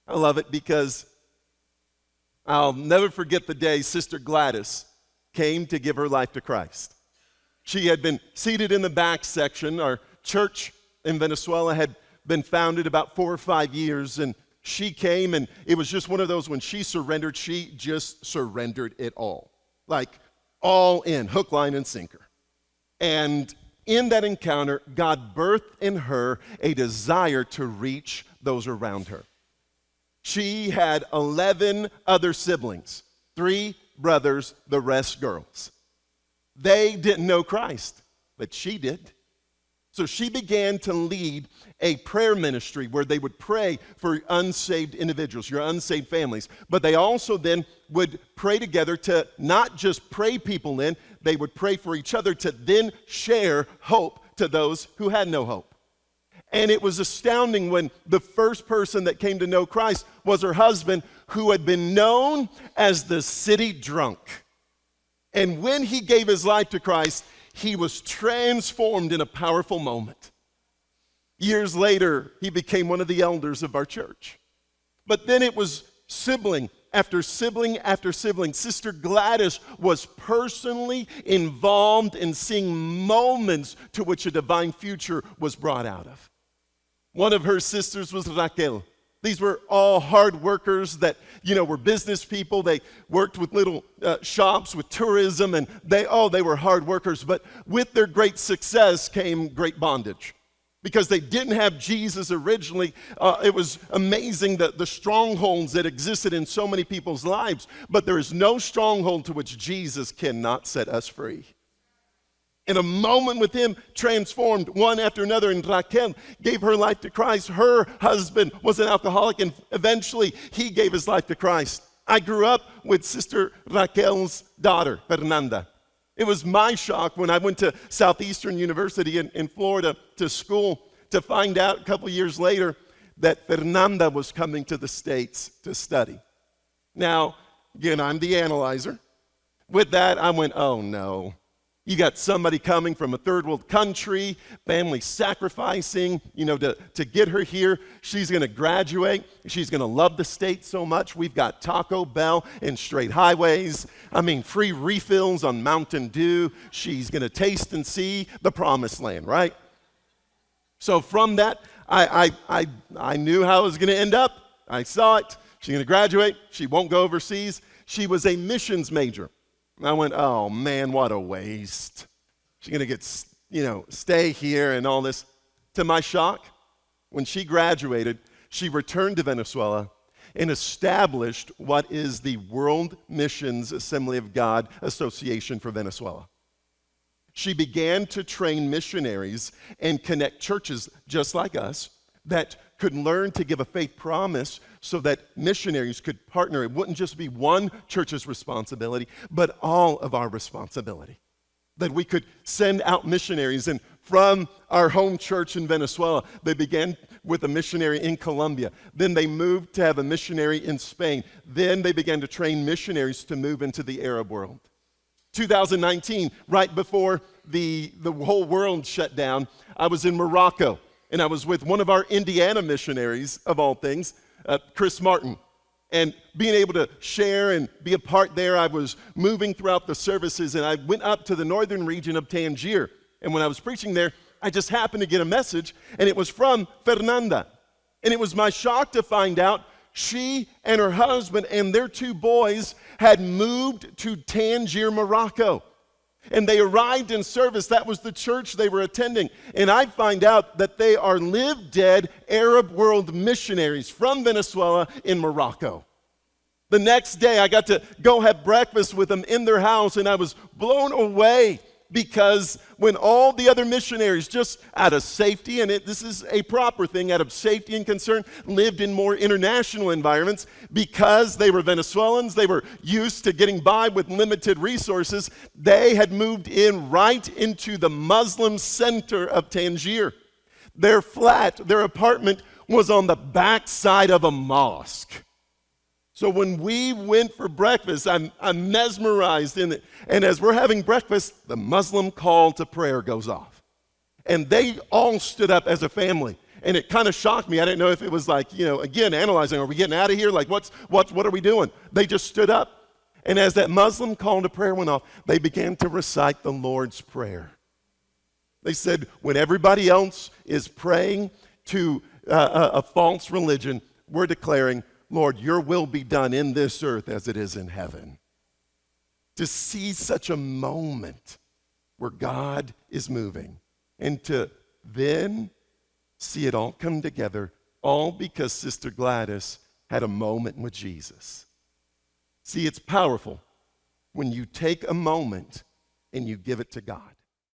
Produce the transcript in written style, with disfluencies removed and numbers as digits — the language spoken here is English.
I love it because I'll never forget the day Sister Gladys came to give her life to Christ. She had been seated in the back section. Our church in Venezuela had been founded about 4 or 5 years, and she came, and it was just one of those, when she surrendered, she just surrendered it all. Like, all in, hook, line, and sinker. And in that encounter, God birthed in her a desire to reach those around her. She had 11 other siblings, 3 brothers, the rest girls. They didn't know Christ, but she did. So she began to lead a prayer ministry where they would pray for unsaved individuals, your unsaved families. But they also then would pray together to not just pray people in, they would pray for each other to then share hope to those who had no hope. And it was astounding when the first person that came to know Christ was her husband, who had been known as the city drunk. And when he gave his life to Christ, he was transformed in a powerful moment. Years later, he became one of the elders of our church. But then it was sibling after sibling after sibling. Sister Gladys was personally involved in seeing moments to which a divine future was brought out of. One of her sisters was Raquel. These were all hard workers that, were business people. They worked with little shops, with tourism, and they were hard workers. But with their great success came great bondage. Because they didn't have Jesus originally, it was amazing the strongholds that existed in so many people's lives. But there is no stronghold to which Jesus cannot set us free. In a moment with him, transformed one after another, and Raquel gave her life to Christ. Her husband was an alcoholic, and eventually he gave his life to Christ. I grew up with Sister Raquel's daughter, Fernanda. It was my shock when I went to Southeastern University in Florida to school to find out a couple years later that Fernanda was coming to the States to study. Now, again, I'm the analyzer. With that, I went, oh no. You got somebody coming from a third world country, family sacrificing, to get her here. She's going to graduate. She's going to love the state so much. We've got Taco Bell and straight highways. Free refills on Mountain Dew. She's going to taste and see the promised land, right? So from that, I knew how it was going to end up. I saw it. She's going to graduate. She won't go overseas. She was a missions major. And I went, oh man, what a waste. She's going to get, stay here and all this. To my shock, when she graduated, she returned to Venezuela and established what is the World Missions Assembly of God Association for Venezuela. She began to train missionaries and connect churches just like us that could learn to give a faith promise so that missionaries could partner. It wouldn't just be one church's responsibility, but all of our responsibility. That we could send out missionaries. And from our home church in Venezuela, they began with a missionary in Colombia. Then they moved to have a missionary in Spain. Then they began to train missionaries to move into the Arab world. 2019, right before the whole world shut down, I was in Morocco. And I was with one of our Indiana missionaries, of all things, Chris Martin. And being able to share and be a part there, I was moving throughout the services, and I went up to the northern region of Tangier. And when I was preaching there, I just happened to get a message, and it was from Fernanda. And it was my shock to find out she and her husband and their 2 boys had moved to Tangier, Morocco. And they arrived in service. That was the church they were attending. And I find out that they are live-dead Arab world missionaries from Venezuela in Morocco. The next day, I got to go have breakfast with them in their house, and I was blown away because when all the other missionaries, just out of safety, and this is a proper thing, out of safety and concern, lived in more international environments, because they were Venezuelans, they were used to getting by with limited resources, they had moved in right into the Muslim center of Tangier. Their flat, their apartment, was on the backside of a mosque. So when we went for breakfast, I'm mesmerized in it. And as we're having breakfast, the Muslim call to prayer goes off. And they all stood up as a family. And it kind of shocked me. I didn't know if it was like, again, analyzing, are we getting out of here? Like, what are we doing? They just stood up. And as that Muslim call to prayer went off, they began to recite the Lord's Prayer. They said, when everybody else is praying to a false religion, we're declaring, Lord, your will be done in this earth as it is in heaven. To see such a moment where God is moving, and to then see it all come together, all because Sister Gladys had a moment with Jesus. See, it's powerful when you take a moment and you give it to God.